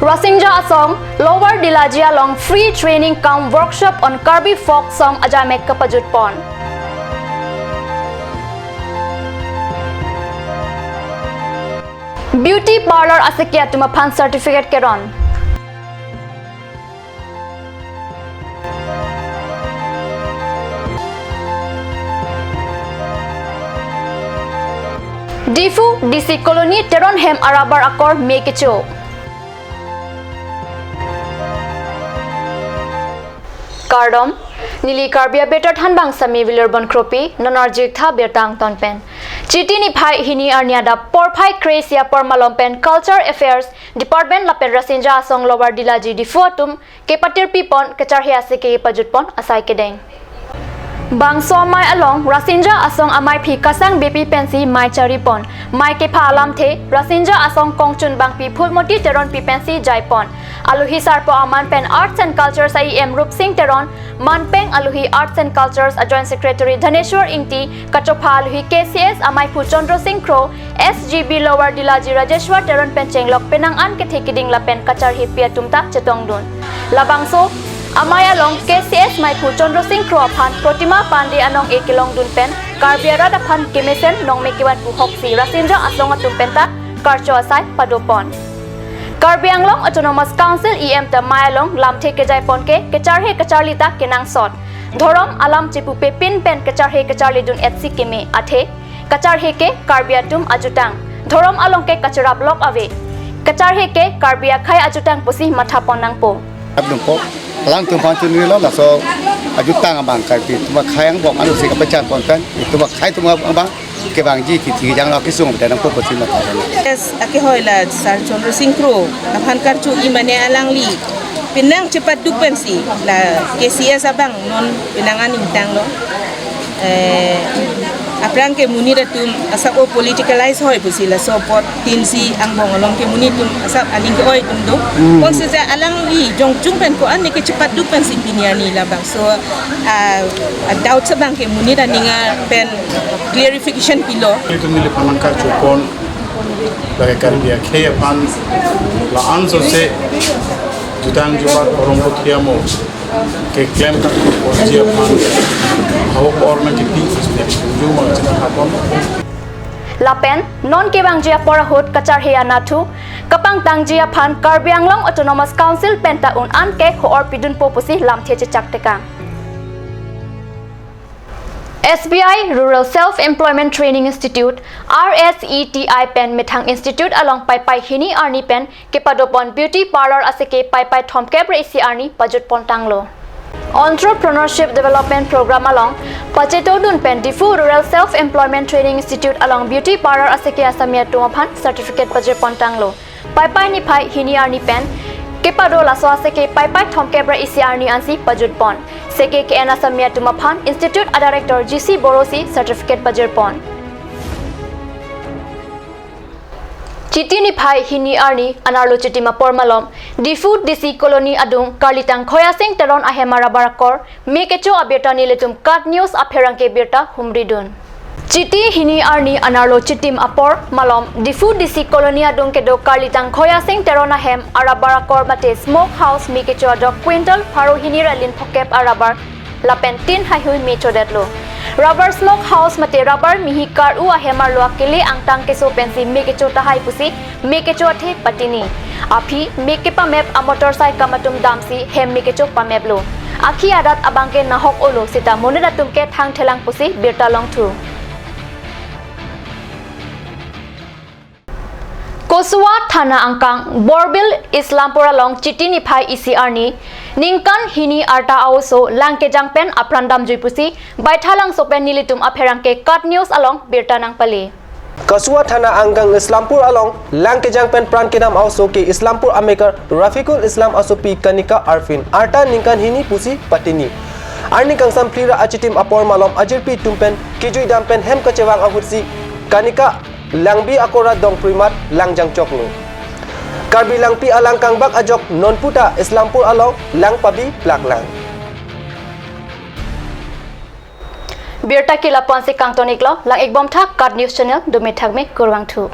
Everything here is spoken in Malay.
Rasingja Asong, Lower Dilajia Long free training cum workshop on Karbi folk song Ajamek Kapajut Pon. Beauty parlor Asekia Tumapan certificate Keron. Difu DC Colony Teronhem Arabar Akor Mekicho. Kardom Nili Karbia better Tanbang Sami Villarban Kropi, Nonarjik Tha Bertang Tonpen. Chitini Pai Hini Arniada, Porpai Cracia Pormalompen, Culture Affairs, Department Lapen Rasinja Song Lower Dilaji Difuatum, Kepatir Pipon, Kacharhiasike Pajutpon, Asai Kedeng. Bangso Mai Along, Rasinja Asong Amai Pi Kasang BP Pensi Mai Charipon, Mai Kepa Alam The, Rasinja Asong Kongchun Bang Pi Pulmoti Teron Pi Pensi Jaipon. Aluhi Sarpo Aman Pen Arts and Cultures IEM Rup Singh Teron, Manpeng Aluhi Arts and Cultures Joint Secretary Dhaneshwar Ingti, Kachopha Aluhi KCS Amai Pu Chandra Singh Kro, SGB Lower Dilaji Rajeshwar Teron Pencheng Lok Penang An Kethekiding Lapen Kachar Hipia Tumta Chetongdun. Labangso Amaya Long KCS Mai Pu Chandra Singh Kro Aphan Protima Pande Anong Ekilong Dunpen, Karbiara Daphan Kimesen Nong Mekiwan Pu Hoksi Rasinja Asong Atumpenta, Karcho Asai Padopon. Karbi Anglong Autonomous Council EM ta Mayalong Lamthe Kejai Ponke Kecharhe Kecharlita Kenang Sot Thorom Alam Chipu Pepin Pen Kecharhe Kecharli Dun Etsi Keme Athe Kecharhe ke Karbiatum Ajutang Thorom Along ke Kachara Block Ave Kecharhe ke Karbia Khai Ajutang Pusi Mathapon Nangpo Abdum po lang tum pan tuni lo la so Ajutang abang Karbi tuma khayang bok anu se kapachan ponkan tuma khai tuma abang ke bang ji ki jang la kisung te nang po pusi Mathapon. Yes, ake hoila Sar Chandra Singh Kro, naphan karchu imane alang li. Pinang cepat dupensi la KCS abang non pinangan intang lo. Aprang ke muni datum asap o politicalize hoy pusi la support tinsi ang bongolong ke muni tum asap aling ke hoy tum do. Kon se alang li jong pen ko an ke cepat dupensi piniani la bang. So doubt sabang ke muni da ninga pen clarification pilo. Itu milik pemangkar cukon bagi Karbia kaya pan la anso se jutang jubat orang putiamo ke klaim tak dia pan awak orang nak jadi juma jadi apa Lapen non kebang jia porahut Kacharhia Nathu Kapang Tang Jia Phan Karbi Anglong Autonomous Council Penta Un An ke Hoor Pidun Popusi Lamthe Chak Teka. SBI Rural Self-Employment Training Institute RSETI Pen Methang Institute along Pai Pai Hini Arni Pen Kepadopon Beauty Parlor Aseke Pai Pai Thom Kebre Isi Arni Pajut Pontanglo Entrepreneurship Development Program along Pachetodun Pen Difu Rural Self-Employment Training Institute along Beauty Parlor Aseke Asamia Tumapan Certificate Pajut Pontanglo Pai Pai Ni Pai Hini Arni Pen Kepado Laso Aseke Pai Pai Thom Kebre Isi Arni Ansi Pajut Pon Seke ke Anasamia Tumapan Institute a Director GC Borosi Certificate Pajirpon. Chiti ni Pai Hini Arni Anarlo Chiti Mapormalom Difu DC Colony Adung Karlitang Khoya Singh Teron Ahemara Barakor Mekecho Abeta Niletum Kat News Apherangke Birta Humridun. Chiti Hini Arni Anarlo Chitim Apor Malom Difu DC Colony Adung Kedo Karlitang Khoya Singh Teron Ahem Arabarakor Mate Smoke House Mekecho Adok Quintal Paro Hini Ralin Pokep Arabar Lapentin Hahui Mecho Detlo Rubber Smoke House Mate Rubber Mihikar U Ahemar Loakili Angtang Keso Pensi Mekecho Tahai Pusi Mekecho Athe Patini Api Mekepa Map a motorcycle Matum Damsi Hem Mekecho Pameblo Aki Adat Abangke Nahok Olo Sita Monedatum Ke Thang Telang Pusi Birta Long Tu Kosua Thana Angkang Borbil Islampura Long Chiti ni Pai Isi Arni Ningkan Hini Arta Auso Langke Jangpen Aprandam Juipusi Baithalang Sopen Nilitum Apherangke Cut News along Birtanang Pali Kosua Thana Angkang Islampur along Langke Jangpen Prankinam Auso ke Islampur Amekar Rafiqul Islam Asopi Kanika Arfin Arta Ningkan Hini Pusi Patini Arni Kangsam Plira Achitim Apor Malom Ajirpi Tumpen Kijui Dampen Hem Kacewang Ahutsi Kanika Langbi Akora Dong Primat Langjang Choklo Karbi Langpi Alang Kang Bak Ajok Non Puta Islampur Along Lang Pabi Plaklang Birta Kila Ponsi Kang Toniklo Lang Igbom Thak Kat News Channel Dumithak Me Kurwang Tu